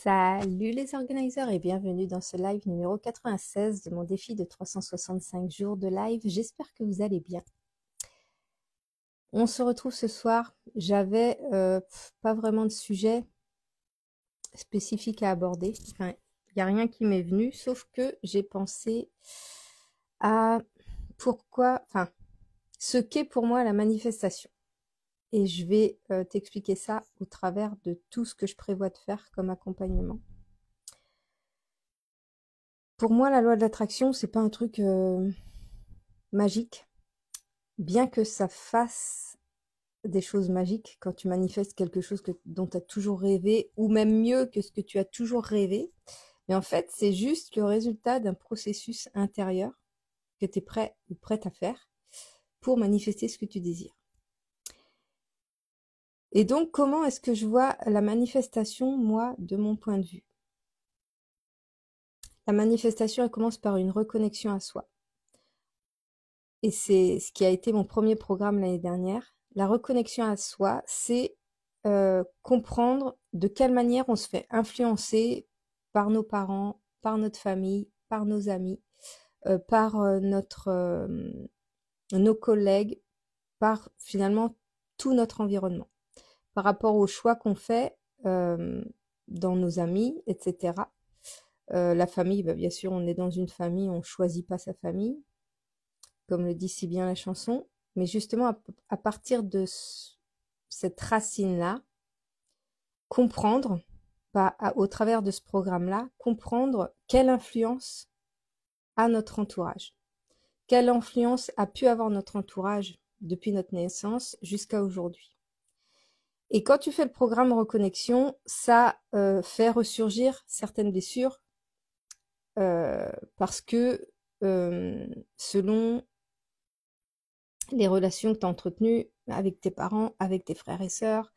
Salut les organiseurs et bienvenue dans ce live numéro 96 de mon défi de 365 jours de live. J'espère que vous allez bien. On se retrouve ce soir. J'avais pas vraiment de sujet spécifique à aborder. Enfin, il n'y a rien qui m'est venu, sauf que j'ai pensé à ce qu'est pour moi la manifestation. Et je vais t'expliquer ça au travers de tout ce que je prévois de faire comme accompagnement. Pour moi, la loi de l'attraction, c'est pas un truc magique, bien que ça fasse des choses magiques quand tu manifestes quelque chose dont tu as toujours rêvé, ou même mieux que ce que tu as toujours rêvé. Mais en fait, c'est juste le résultat d'un processus intérieur que tu es prêt ou prête à faire pour manifester ce que tu désires. Et donc, comment est-ce que je vois la manifestation, moi, de mon point de vue? La manifestation, elle commence par une reconnexion à soi. Et c'est ce qui a été mon premier programme l'année dernière. La reconnexion à soi, c'est comprendre de quelle manière on se fait influencer par nos parents, par notre famille, par nos amis, par nos collègues, par finalement tout notre environnement, par rapport aux choix qu'on fait dans nos amis, etc. La famille, bien sûr, on est dans une famille, on ne choisit pas sa famille, comme le dit si bien la chanson, mais justement à partir de cette racine-là, comprendre, au travers de ce programme-là, comprendre quelle influence a notre entourage, quelle influence a pu avoir notre entourage depuis notre naissance jusqu'à aujourd'hui. Et quand tu fais le programme Reconnexion, ça fait ressurgir certaines blessures parce que selon les relations que tu as entretenues avec tes parents, avec tes frères et sœurs,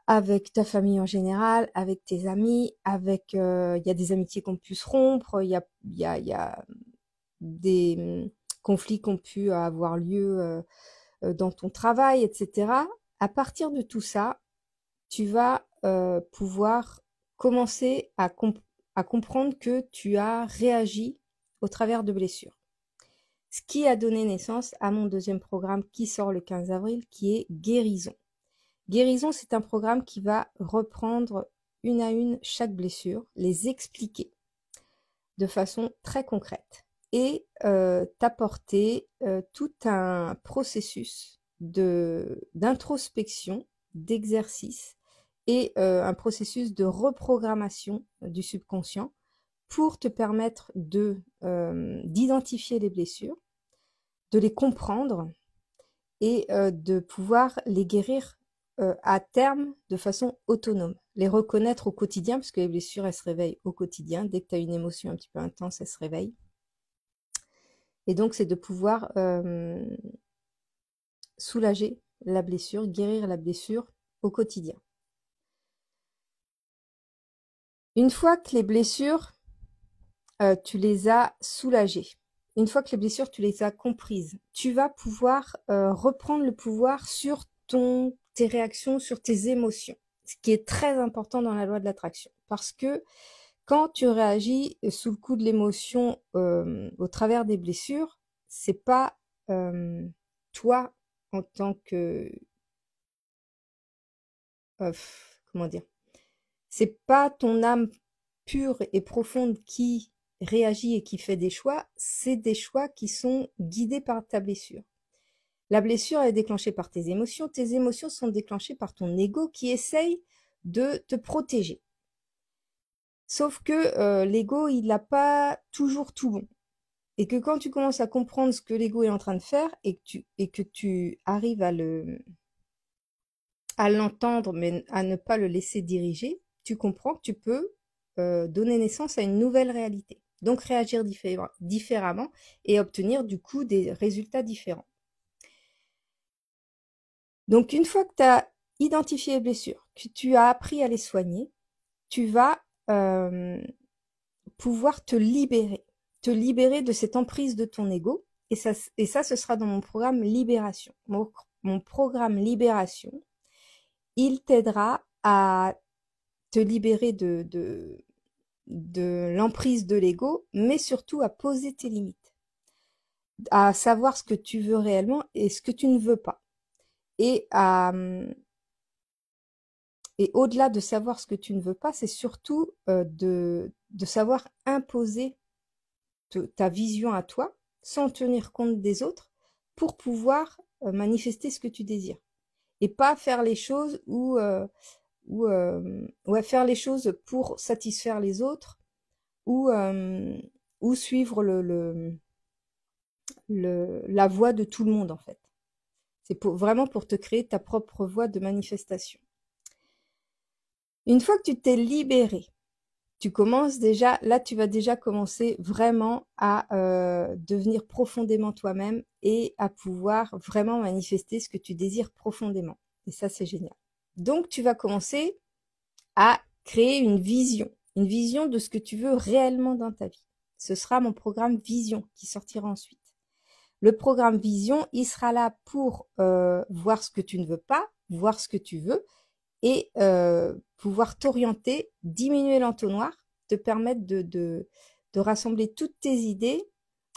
avec ta famille en général, avec tes amis, il y a des amitiés qui ont pu se rompre, il y a des conflits qui ont pu avoir lieu dans ton travail, etc. À partir de tout ça, tu vas pouvoir commencer à comprendre que tu as réagi au travers de blessures. Ce qui a donné naissance à mon deuxième programme qui sort le 15 avril, qui est Guérison. Guérison, c'est un programme qui va reprendre une à une chaque blessure, les expliquer de façon très concrète et t'apporter tout un processus d'introspection, d'exercice et un processus de reprogrammation du subconscient pour te permettre d'identifier les blessures, de les comprendre et de pouvoir les guérir à terme de façon autonome. Les reconnaître au quotidien, parce que les blessures, elles se réveillent au quotidien. Dès que tu as une émotion un petit peu intense, elles se réveillent. Et donc, c'est de pouvoir soulager la blessure, guérir la blessure au quotidien. Une fois que les blessures, tu les as soulagées, une fois que les blessures, tu les as comprises, tu vas pouvoir reprendre le pouvoir sur tes réactions, sur tes émotions, ce qui est très important dans la loi de l'attraction. Parce que quand tu réagis sous le coup de l'émotion au travers des blessures, c'est pas toi en tant que... comment dire? C'est pas ton âme pure et profonde qui réagit et qui fait des choix, c'est des choix qui sont guidés par ta blessure. La blessure est déclenchée par tes émotions sont déclenchées par ton ego qui essaye de te protéger. Sauf que l'ego, il n'a pas toujours tout bon. Et que quand tu commences à comprendre ce que l'ego est en train de faire et que tu arrives à l'entendre mais à ne pas le laisser diriger, tu comprends que tu peux donner naissance à une nouvelle réalité. Donc réagir différemment et obtenir du coup des résultats différents. Donc une fois que tu as identifié les blessures, que tu as appris à les soigner, tu vas pouvoir te libérer de cette emprise de ton ego. Et ça, ce sera dans mon programme Libération. Mon programme Libération, il t'aidera à te libérer de l'emprise de l'ego, mais surtout à poser tes limites, à savoir ce que tu veux réellement et ce que tu ne veux pas. Et au-delà de savoir ce que tu ne veux pas, c'est surtout de savoir imposer ta vision à toi, sans tenir compte des autres, pour pouvoir manifester ce que tu désires. Et pas faire les choses ouais, faire les choses pour satisfaire les autres ou, ou suivre la voie de tout le monde en fait. C'est vraiment pour te créer ta propre voie de manifestation. Une fois que tu t'es libéré, tu commences déjà, là tu vas déjà commencer vraiment à devenir profondément toi-même et à pouvoir vraiment manifester ce que tu désires profondément. Et ça c'est génial. Donc tu vas commencer à créer une vision de ce que tu veux réellement dans ta vie. Ce sera mon programme Vision qui sortira ensuite. Le programme Vision, il sera là pour voir ce que tu ne veux pas, voir ce que tu veux et pouvoir t'orienter, diminuer l'entonnoir, te permettre de rassembler toutes tes idées,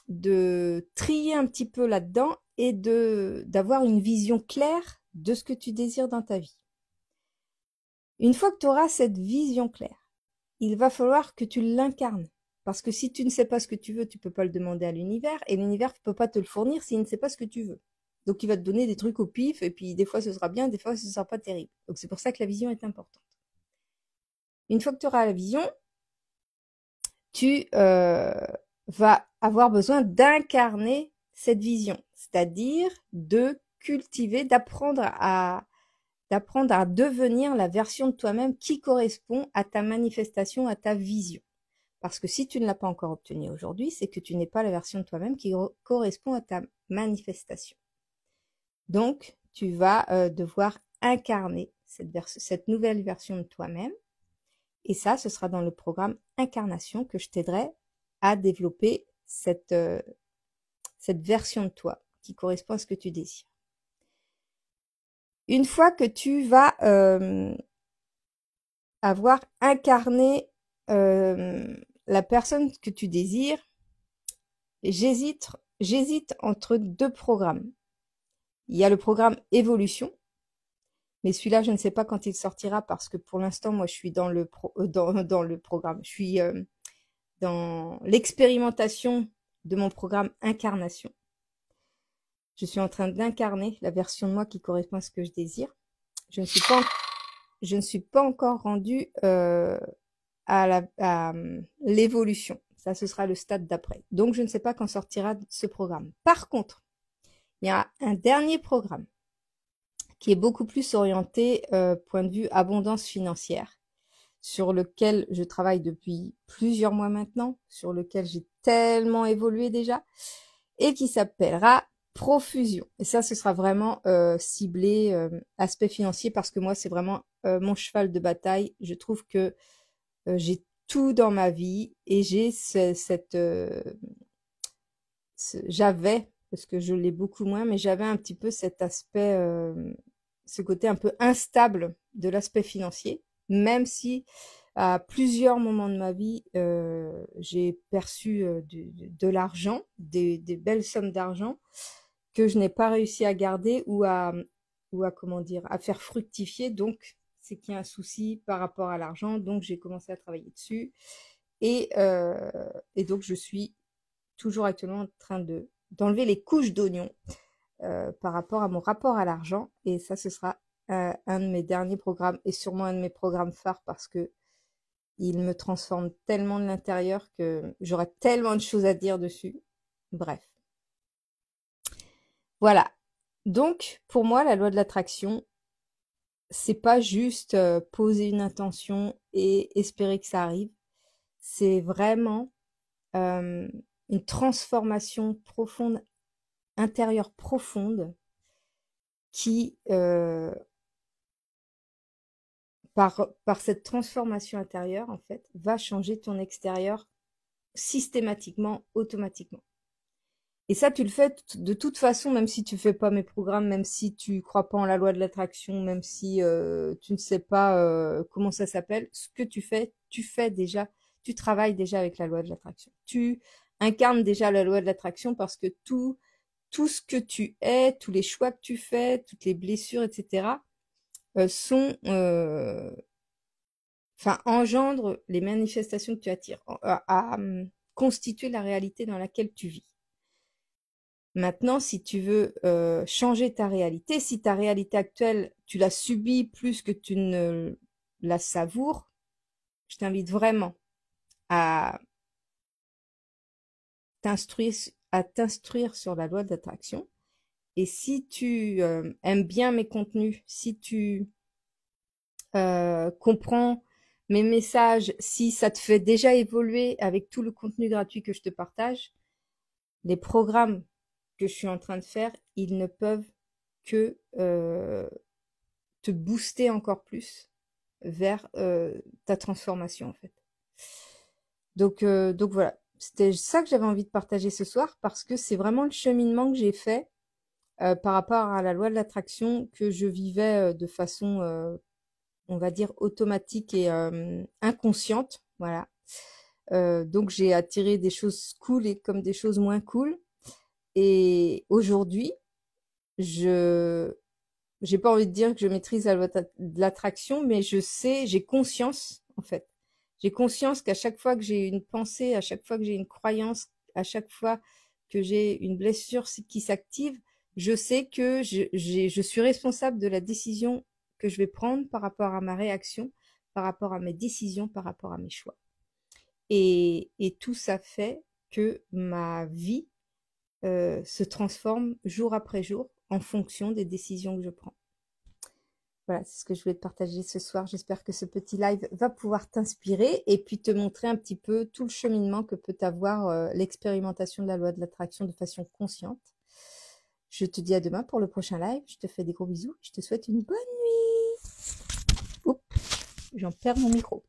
de trier un petit peu là-dedans et d'avoir une vision claire de ce que tu désires dans ta vie. Une fois que tu auras cette vision claire, il va falloir que tu l'incarnes. Parce que si tu ne sais pas ce que tu veux, tu peux pas le demander à l'univers et l'univers ne peut pas te le fournir s'il ne sait pas ce que tu veux. Donc il va te donner des trucs au pif et puis des fois ce sera bien, des fois ce sera pas terrible. Donc c'est pour ça que la vision est importante. Une fois que tu auras la vision, tu vas avoir besoin d'incarner cette vision, c'est-à-dire de cultiver, d'apprendre à devenir la version de toi-même qui correspond à ta manifestation, à ta vision. Parce que si tu ne l'as pas encore obtenue aujourd'hui, c'est que tu n'es pas la version de toi-même qui correspond à ta manifestation. Donc, tu vas devoir incarner cette nouvelle version de toi-même. Et ça, ce sera dans le programme Incarnation que je t'aiderai à développer cette version de toi qui correspond à ce que tu désires. Une fois que tu vas avoir incarné la personne que tu désires, j'hésite entre deux programmes. Il y a le programme Évolution, mais celui-là, je ne sais pas quand il sortira parce que pour l'instant, moi, je suis dans le programme. Je suis dans l'expérimentation de mon programme Incarnation. Je suis en train d'incarner la version de moi qui correspond à ce que je désire. Je ne suis pas encore rendue à l'évolution. Ça, ce sera le stade d'après. Donc, je ne sais pas quand sortira ce programme. Par contre, il y a un dernier programme qui est beaucoup plus orienté point de vue abondance financière, sur lequel je travaille depuis plusieurs mois maintenant, sur lequel j'ai tellement évolué déjà, et qui s'appellera Profusion. Et ça, ce sera vraiment ciblé aspect financier, parce que moi, c'est vraiment mon cheval de bataille. Je trouve que j'ai tout dans ma vie et j'ai j'avais, parce que je l'ai beaucoup moins, mais j'avais un petit peu cet aspect, ce côté un peu instable de l'aspect financier, même si à plusieurs moments de ma vie, j'ai perçu de l'argent, des belles sommes d'argent que je n'ai pas réussi à garder ou à comment dire, à faire fructifier. Donc, c'est qu'il y a un souci par rapport à l'argent. Donc, j'ai commencé à travailler dessus. Et donc, je suis toujours actuellement en train d'enlever les couches d'oignon par rapport à mon rapport à l'argent. Et ça, ce sera un de mes derniers programmes et sûrement un de mes programmes phares parce que il me transforme tellement de l'intérieur que j'aurai tellement de choses à dire dessus. Bref. Voilà. Donc, pour moi, la loi de l'attraction, c'est pas juste poser une intention et espérer que ça arrive. C'est vraiment une transformation profonde, intérieure profonde, qui, par cette transformation intérieure, en fait, va changer ton extérieur systématiquement, automatiquement. Et ça, tu le fais de toute façon, même si tu fais pas mes programmes, même si tu crois pas en la loi de l'attraction, même si tu ne sais pas comment ça s'appelle, ce que tu fais déjà, tu travailles déjà avec la loi de l'attraction. Tu incarnes déjà la loi de l'attraction parce que tout ce que tu es, tous les choix que tu fais, toutes les blessures, etc., sont, enfin, engendrent les manifestations que tu attires, constituer la réalité dans laquelle tu vis. Maintenant, si tu veux changer ta réalité, si ta réalité actuelle, tu la subis plus que tu ne la savoures, je t'invite vraiment à t'instruire, sur la loi de l'attraction. Et si tu aimes bien mes contenus, si tu comprends mes messages, si ça te fait déjà évoluer avec tout le contenu gratuit que je te partage, les programmes que je suis en train de faire, ils ne peuvent que te booster encore plus vers ta transformation en fait. Donc voilà, c'était ça que j'avais envie de partager ce soir parce que c'est vraiment le cheminement que j'ai fait par rapport à la loi de l'attraction que je vivais de façon, on va dire, automatique et inconsciente. Voilà. Donc j'ai attiré des choses cool et comme des choses moins cool. Et aujourd'hui, je j'ai pas envie de dire que je maîtrise la loi de l'attraction, mais je sais, j'ai conscience, en fait. J'ai conscience qu'à chaque fois que j'ai une pensée, à chaque fois que j'ai une croyance, à chaque fois que j'ai une blessure qui s'active, je sais que je suis responsable de la décision que je vais prendre par rapport à ma réaction, par rapport à mes décisions, par rapport à mes choix. Et tout ça fait que ma vie se transforme jour après jour en fonction des décisions que je prends. Voilà, c'est ce que je voulais te partager ce soir. J'espère que ce petit live va pouvoir t'inspirer et puis te montrer un petit peu tout le cheminement que peut avoir l'expérimentation de la loi de l'attraction de façon consciente. Je te dis à demain pour le prochain live. Je te fais des gros bisous. Je te souhaite une bonne nuit. Oups, j'en perds mon micro.